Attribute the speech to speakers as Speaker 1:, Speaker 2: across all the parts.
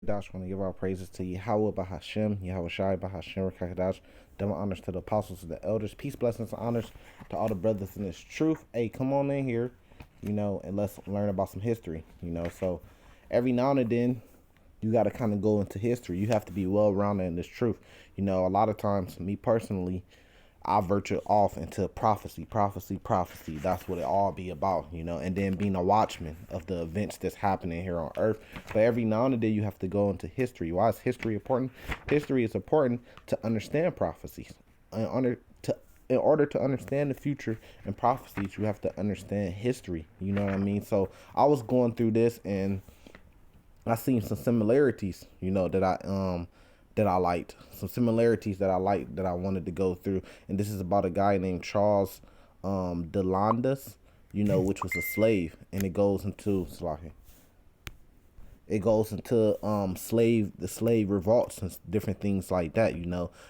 Speaker 1: Dash, want to give our praises to Yahweh Bahashem, Yahweh Shai Bahashem, Rakadash, double honors to the apostles and the elders, peace, blessings, and honors to all the brothers in this truth. Hey, come on in here, and let's learn about some history, So every now and then, you got to kind of go into history. You have to be well rounded in this truth. A lot of times, me personally, I venture off into prophecy, prophecy, prophecy. That's what it all be about, and then being a watchman of the events that's happening here on earth. But every now and then you have to go into history. Why is history important? History is important to understand prophecies. In order to understand the future and prophecies, you have to understand history. You know what I mean? So I was going through this and I seen some similarities, that I liked. Some similarities that I liked that I wanted to go through. And this is about a guy named Charles Delandus, which was a slave. And it goes into the slave revolts and different things like that.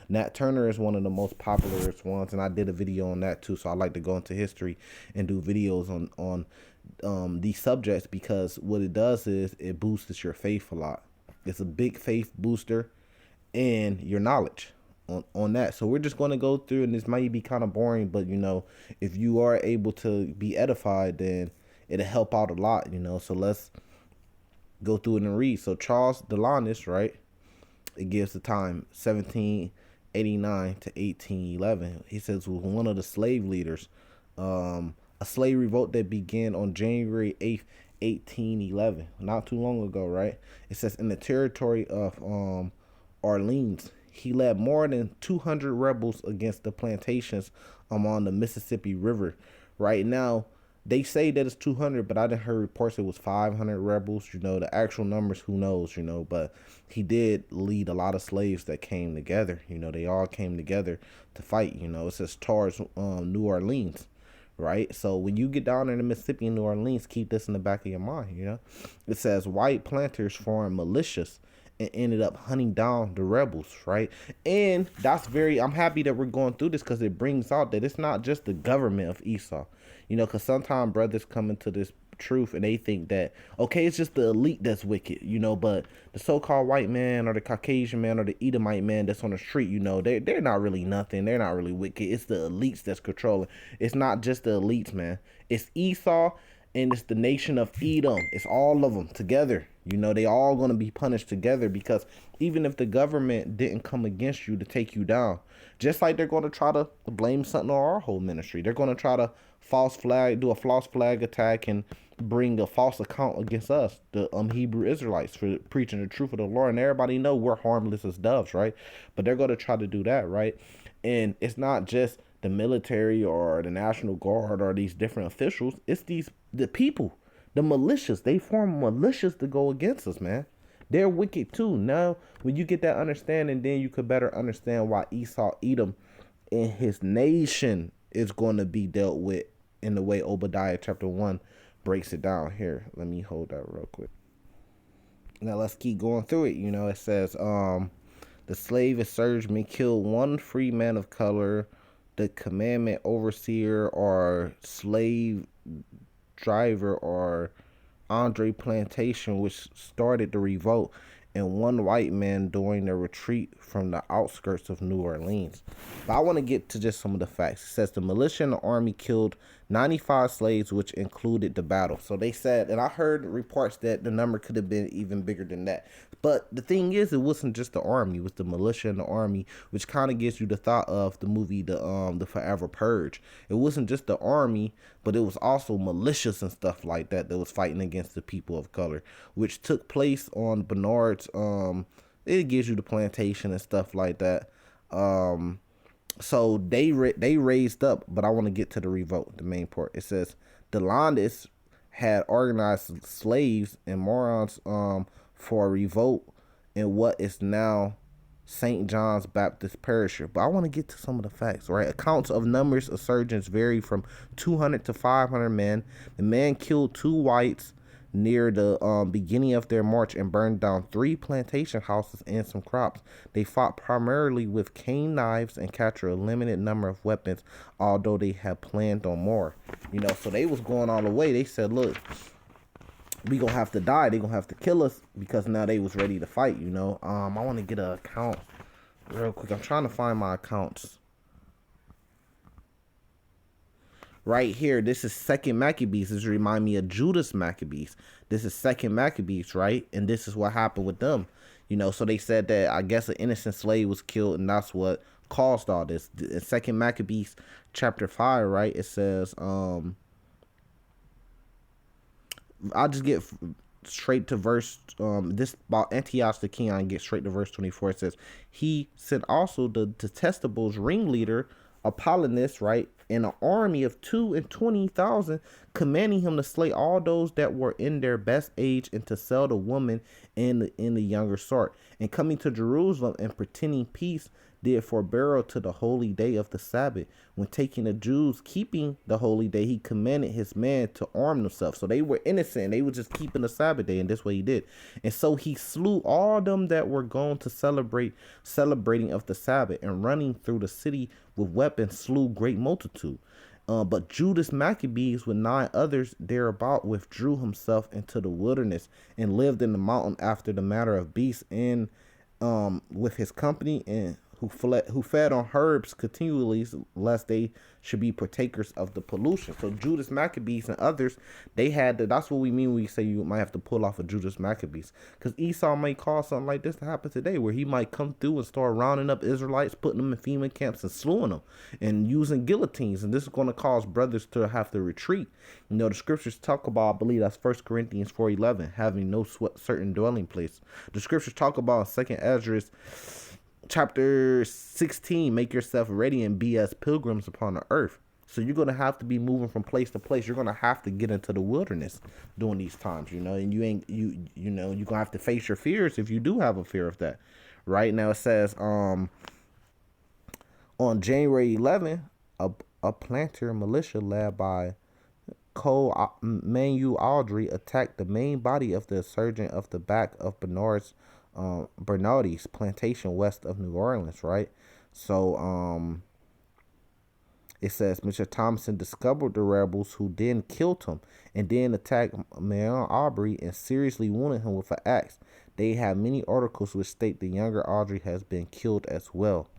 Speaker 1: Nat Turner is one of the most popular ones, and I did a video on that too. So I like to go into history and do videos on these subjects, because what it does is it boosts your faith a lot. It's a big faith booster and your knowledge on that. So we're just going to go through, and this might be kind of boring, but if you are able to be edified, then it'll help out a lot. So let's go through it and read. So Charles Delandus, right? It gives the time 1789 to 1811. He says was one of the slave leaders. A slave revolt that began on January 8th, 1811, not too long ago, right? It says in the territory of Orleans, he led more than 200 rebels against the plantations along the Mississippi River. Right now, they say that it's 200, but I didn't hear reports it was 500 rebels. The actual numbers, who knows, but he did lead a lot of slaves that came together. They all came together to fight. It says towards New Orleans, right? So when you get down in the Mississippi and New Orleans, keep this in the back of your mind, It says white planters formed militias and ended up hunting down the rebels, right? And I'm happy that we're going through this, because it brings out that it's not just the government of Esau, because sometimes brothers come into this truth and they think that, okay, it's just the elite that's wicked, but the so-called white man or the Caucasian man or the Edomite man that's on the street, they're not really nothing. They're not really wicked. It's the elites that's controlling. It's not just the elites, man. It's Esau and it's the nation of Edom. It's all of them together. They all going to be punished together, because even if the government didn't come against you to take you down, just like they're going to try to blame something on our whole ministry. They're going to try to do a false flag attack and bring a false account against us, the Hebrew Israelites, for preaching the truth of the Lord. And everybody know we're harmless as doves, right? But they're going to try to do that, right? And it's not just the military or the National Guard or these different officials. It's the people, the militias. They form militias to go against us, man. They're wicked too. Now, when you get that understanding, then you could better understand why Esau, Edom, and his nation is going to be dealt with in the way Obadiah chapter 1 breaks it down here. Let me hold that real quick. Now, let's keep going through it. It says, the slave insurgent killed one free man of color, the commandment overseer or slave driver or Andre Plantation, which started the revolt, and one white man during the retreat from the outskirts of New Orleans. But I want to get to just some of the facts. It says the militia and the army killed 95 slaves, which included the battle. So they said, and I heard reports that the number could have been even bigger than that. But the thing is, it wasn't just the army; it was the militia and the army, which kind of gives you the thought of the movie, the Forever Purge. It wasn't just the army, but it was also militias and stuff like that was fighting against the people of color, which took place on Bernard's. It gives you the plantation and stuff like that. So they raised up, but I want to get to the revolt, the main part. It says the Landis had organized slaves and morons for a revolt in what is now St. John's Baptist Parish. But I want to get to some of the facts, right? Accounts of numbers of insurgents vary from 200 to 500 men. The man killed 2 whites near the beginning of their march and burned down 3 plantation houses and some crops. They fought primarily with cane knives and captured a limited number of weapons, although they had planned on more. So they was going all the way. They said, look, we gonna have to die. They gonna have to kill us because now they was ready to fight, you know. I want to get an account real quick. I'm trying to find my accounts. Right here, this is Second Maccabees. This remind me of Judas Maccabees. This is Second Maccabees, right? And this is what happened with them. You know, so they said that I guess an innocent slave was killed, and that's what caused all this. In Second Maccabees chapter 5, right? It says, I'll just get straight to verse this about Antiochus the king. I get straight to verse 24. It says, he sent also the detestables ringleader Apollonius, right, and an army of 22,000, commanding him to slay all those that were in their best age and to sell the woman in the younger sort. And coming to Jerusalem and pretending peace, did forbear to the holy day of the Sabbath. When taking the Jews keeping the holy day, he commanded his men to arm themselves. So they were innocent. They were just keeping the Sabbath day, and this way he did. And so he slew all them that were going to celebrating of the Sabbath, and running through the city with weapons slew great multitude. But Judas Maccabeus with 9 others thereabout withdrew himself into the wilderness and lived in the mountain after the manner of beasts, and with his company, and who fed on herbs continually, lest they should be partakers of the pollution. So Judas Maccabeus and others, they had that's what we mean when we say you might have to pull off a Judas Maccabeus, because Esau might cause something like this to happen today, where he might come through and start rounding up Israelites, putting them in FEMA camps and slewing them and using guillotines, and this is going to cause brothers to have to retreat. You know, the scriptures talk about, I believe that's 1 Corinthians 4:11, having no certain dwelling place. The scriptures talk about 2nd Ezra chapter 16, make yourself ready and be as pilgrims upon the earth. So you're going to have to be moving from place to place. You're going to have to get into the wilderness during these times, you know, and you're going to have to face your fears if you do have a fear of that. Right now it says, on January 11th, a planter militia led by Cole Manu Audrey attacked the main body of the insurgent of the back of Bernardi's plantation west of New Orleans, right? So it says Mr. Thompson discovered the rebels, who then killed him and then attacked Marion Aubrey and seriously wounded him with an axe. They have many articles which state the younger Audrey has been killed as well.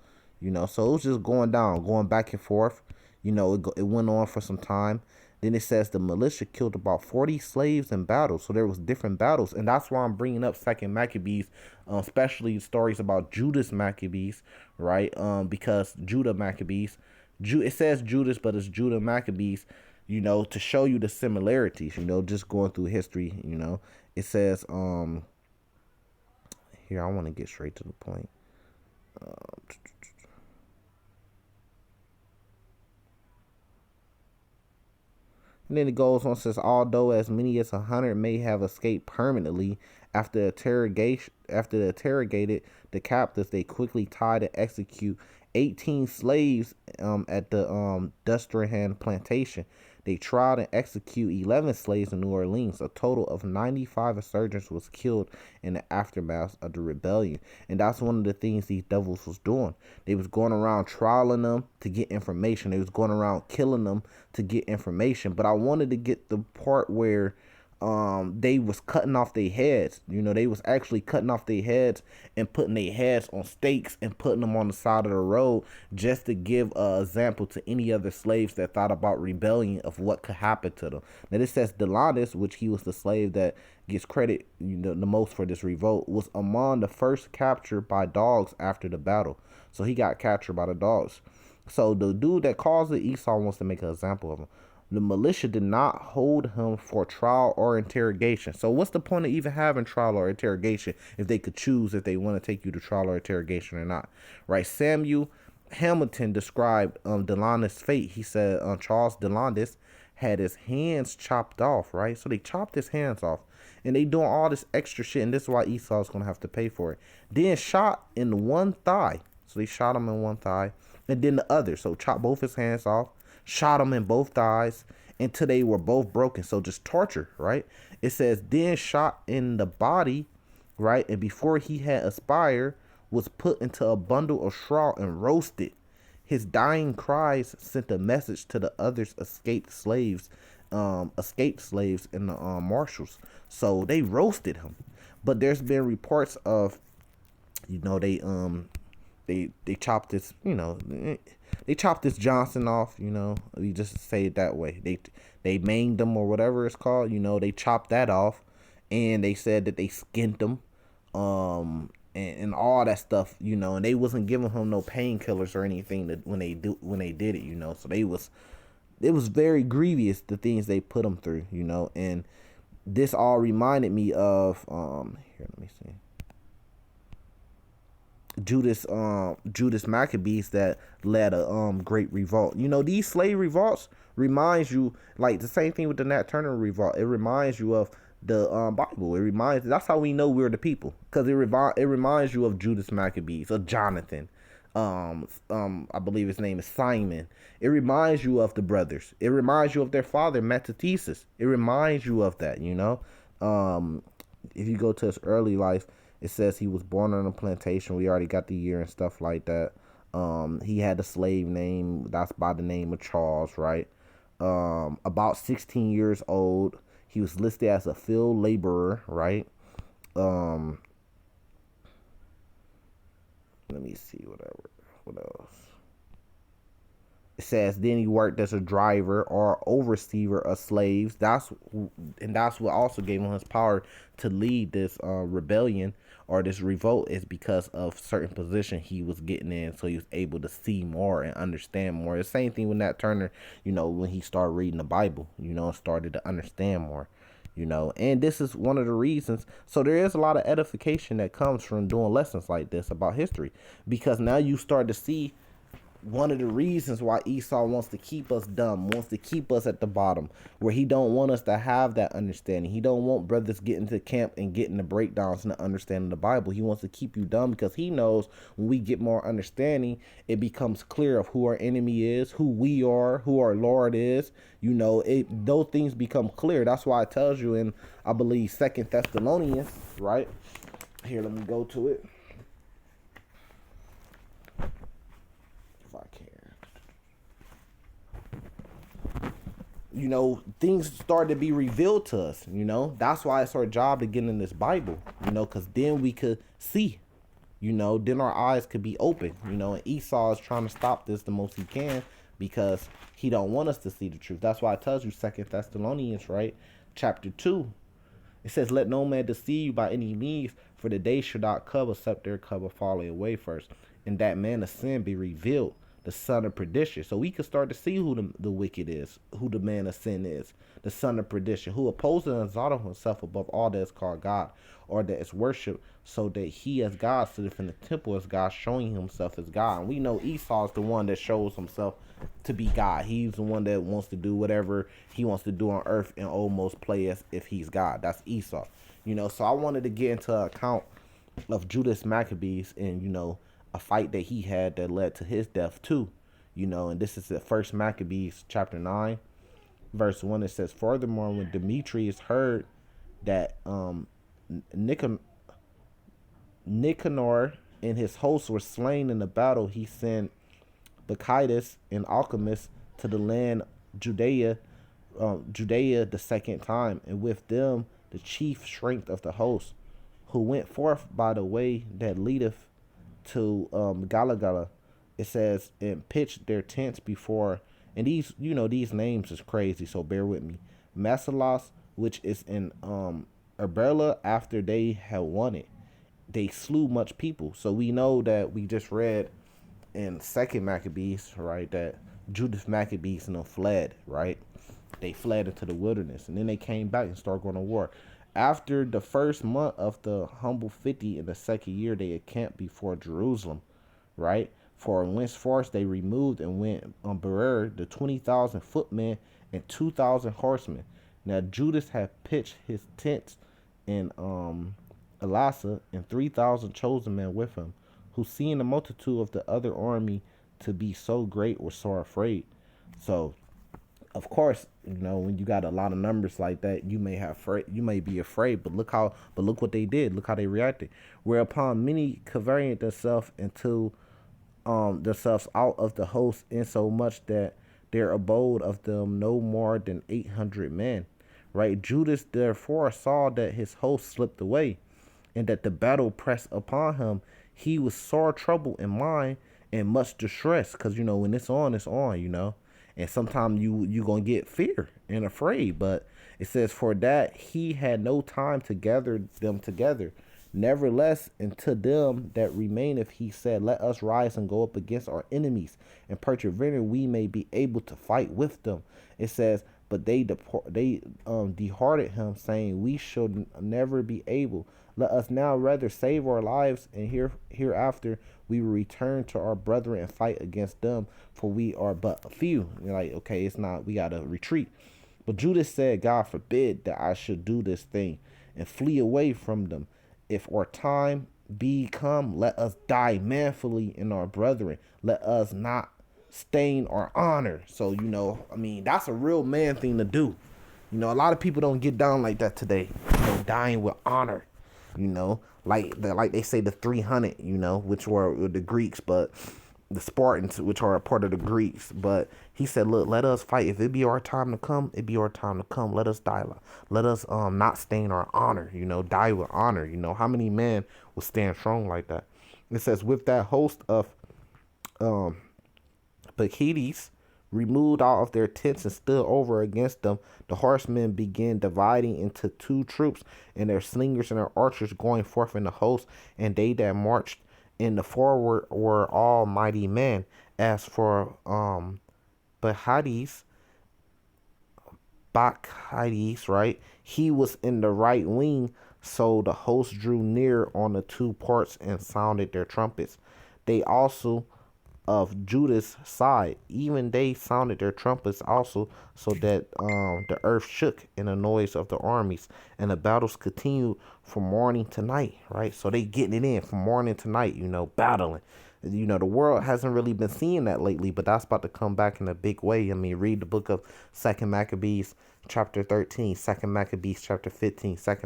Speaker 1: You know, so it was just going back and forth. You know, it went on for some time. Then it says the militia killed about 40 slaves in battle. So there was different battles. And that's why I'm bringing up Second Maccabees, especially stories about Judas Maccabeus, right? Because Judah Maccabees, it says Judas, but it's Judah Maccabees, you know, to show you the similarities, you know, just going through history, you know. It says, here, I want to get straight to the point. And then it goes on, says, although as many as 100 may have escaped permanently after they interrogated the captives, they quickly tied and execute 18 slaves at the Dustrahan plantation. They tried and execute 11 slaves in New Orleans. A total of 95 insurgents was killed in the aftermath of the rebellion. And that's one of the things these devils was doing. They was going around trialing them to get information. They was going around killing them to get information. But I wanted to get the part where they was cutting off their heads. You know, they was actually cutting off their heads and putting their heads on stakes and putting them on the side of the road, just to give an example to any other slaves that thought about rebellion of what could happen to them. Now this says Delandus, which he was the slave that gets credit, you know, the most for this revolt, was among the first captured by dogs after the battle. So he got captured by the dogs. So the dude that caused it, Esau wants to make an example of him. The militia did not hold him for trial or interrogation. So what's the point of even having trial or interrogation if they could choose if they want to take you to trial or interrogation or not, right? Samuel Hamilton described Delandus' fate. He said Charles Delandus had his hands chopped off, right? So they chopped his hands off, and they doing all this extra shit, and this is why Esau's going to have to pay for it. Then shot in one thigh. So they shot him in one thigh, and then the other. So chopped both his hands off, shot him in both thighs until they were both broken. So just torture, right? It says then shot in the body, right? And before he had expired, was put into a bundle of straw and roasted. His dying cries sent a message to the others escaped slaves escaped slaves in the marshals. So they roasted him. But there's been reports of, they chopped this, they chopped this Johnson off. We just say it that way. They maimed him or whatever it's called. They chopped that off, and they said that they skinned him, and all that stuff. And they wasn't giving him no painkillers or anything when they did it. So it was very grievous, the things they put him through. And this all reminded me of here. Let me see. Judas Maccabeus that led a great revolt. These slave revolts reminds you, like the same thing with the Nat Turner revolt. It reminds you of the Bible. That's how we know we're the people, because it reminds you of Judas Maccabeus, of Jonathan. I believe his name is Simon. It reminds you of the brothers. It reminds you of their father Metathesis. It reminds you of that. If you go to his early life, it says he was born on a plantation. We already got the year and stuff like that. He had a slave name. That's by the name of Charles, right? About 16 years old. He was listed as a field laborer, right? Let me see what else. It says then he worked as a driver or overseer of slaves. That's what also gave him his power to lead this rebellion or this revolt, is because of certain position he was getting in, so he was able to see more and understand more. The same thing with Nat Turner, when he started reading the Bible, and started to understand more. And this is one of the reasons. So there is a lot of edification that comes from doing lessons like this about history, because now you start to see one of the reasons why Esau wants to keep us dumb, wants to keep us at the bottom, where he don't want us to have that understanding. He don't want brothers getting to camp and getting the breakdowns and the understanding the Bible. He wants to keep you dumb, because he knows when we get more understanding, it becomes clear of who our enemy is, who we are, who our Lord is. Those things become clear. That's why it tells you in, I believe, 2 Thessalonians, right? Here, let me go to it. Things started to be revealed to us. That's why it's our job to get in this Bible, because then we could see, then our eyes could be open, and Esau is trying to stop this the most he can, because he don't want us to see the truth. That's why it tells you 2 Thessalonians, right? Chapter 2. It says, let no man deceive you by any means, for the day should not come except their cover fall away first, and that man of sin be revealed, the son of perdition. So we can start to see who the wicked is, who the man of sin is, the son of perdition, who opposes and exalts himself above all that is called God, or that is worship, so that he as God sitteth in the temple as God, showing himself as God. And we know Esau is the one that shows himself to be God. He's the one that wants to do whatever he wants to do on earth and almost play as if he's God. That's Esau. So I wanted to get into account of Judas Maccabeus and, a fight that he had that led to his death too. And this is the first Maccabees chapter 9, verse 1. It says, furthermore, when Demetrius heard that Nicanor and his hosts were slain in the battle, he sent Bacchides and Alchemists to the land Judea the second time, and with them the chief strength of the host, who went forth by the way that leadeth to Galagala. It says, and pitched their tents before, and these names is crazy, so bear with me. Massalas, which is in Arbela, after they had won it, they slew much people. So we know that we just read in 2 Maccabees, right, that Judas Maccabeus and them fled, right? They fled into the wilderness, and then they came back and started going to war. After the first month of the humble 50 in the second year, they encamped before Jerusalem, right? For whence forth they removed and went on Berer the 20,000 footmen and 2,000 horsemen. Now Judas had pitched his tents in Elasa, and 3,000 chosen men with him, who seeing the multitude of the other army to be so great were sore afraid. So of course, when you got a lot of numbers like that, you may be afraid, but look what they did. Look how they reacted. Whereupon many covariant themselves into themselves out of the host, insomuch that there abode of them no more than 800 men. Right? Judas therefore saw that his host slipped away, and that the battle pressed upon him. He was sore troubled in mind and much distress, because when it's on, it's on. And sometimes you gonna get fear and afraid. But it says, for that he had no time to gather them together. Nevertheless, unto them that remaineth, he said, let us rise and go up against our enemies, and persevering we may be able to fight with them. It says, but they dehearted him, saying, we shall never be able. Let us now rather save our lives, and hereafter we will return to our brethren and fight against them, for we are but a few. You're like, okay, it's not, we gotta retreat. But Judas said, God forbid that I should do this thing and flee away from them. If our time be come, let us die manfully in our brethren. Let us not stain our honor. So, that's a real man thing to do. A lot of people don't get down like that today. Dying with honor. Like they say the 300, which were the Greeks, but the Spartans, which are a part of the Greeks. But he said, look, let us fight. If it be our time to come, it be our time to come. Let us die. Let us not stain our honor, die with honor. How many men will stand strong like that? It says, with that host of Bacchides removed all of their tents and stood over against them, the horsemen began dividing into two troops, and their slingers and their archers going forth in the host, and they that marched in the forward were all mighty men. As for Bacchides, right, he was in the right wing, so the host drew near on the two parts and sounded their trumpets. They also of Judas' side, even they sounded their trumpets also, so that the earth shook in the noise of the armies, and the battles continued from morning to night, right? So they getting it in from morning to night, battling. The world hasn't really been seeing that lately, but that's about to come back in a big way. Read the book of 2 Maccabees chapter 13, 2 Maccabees chapter 15, 2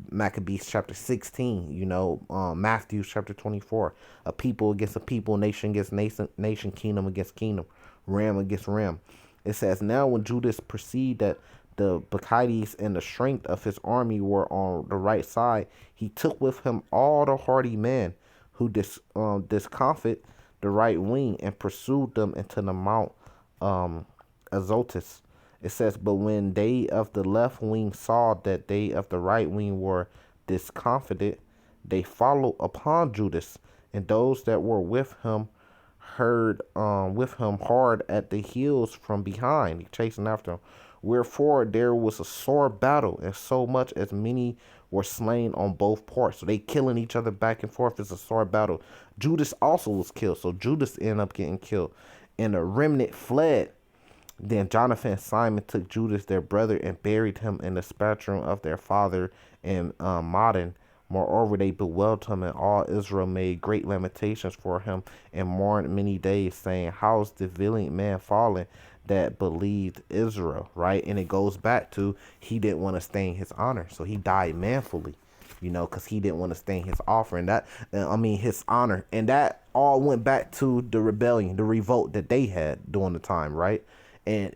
Speaker 1: Maccabees chapter 16, Matthew chapter 24. A people against a people, nation against nation, kingdom against kingdom, ram against ram. It says, now when Judas perceived that the Bacchides and the strength of his army were on the right side, he took with him all the hardy men who discomfited the right wing, and pursued them into the Mount Azotus. It says, but when they of the left wing saw that they of the right wing were discomfited, they followed upon Judas, and those that were with him heard with him hard at the heels from behind, he chasing after him. Wherefore there was a sore battle, and so much as many were slain on both parts. So they killing each other back and forth. It's a sore battle. Judas also was killed, so Judas ended up getting killed, and the remnant fled. Then Jonathan and Simon took Judas their brother and buried him in the sepulchre of their father in Modin. Moreover, they bewailed him, and all Israel made great lamentations for him and mourned many days, saying, how's the valiant man fallen that believed Israel, right? And it goes back to he didn't want to stain his honor, so he died manfully, because he didn't want to stain his offering, his honor. And that all went back to the rebellion, the revolt that they had during the time, right? And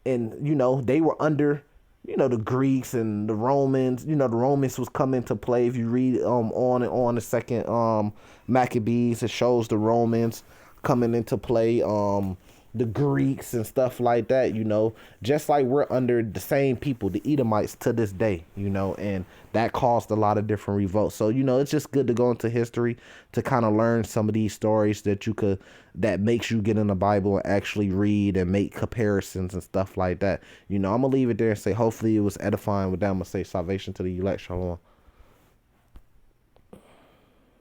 Speaker 1: they were under the Greeks and the Romans. The Romans was coming to play. If you read on and on the second Maccabees, it shows the Romans coming into play, the Greeks and stuff like that, just like we're under the same people, the Edomites, to this day, and that caused a lot of different revolts. So, it's just good to go into history to kind of learn some of these stories that makes you get in the Bible and actually read and make comparisons and stuff like that. I'm going to leave it there and say, hopefully it was edifying. With that, I'm going to say salvation to the elect. Shalom.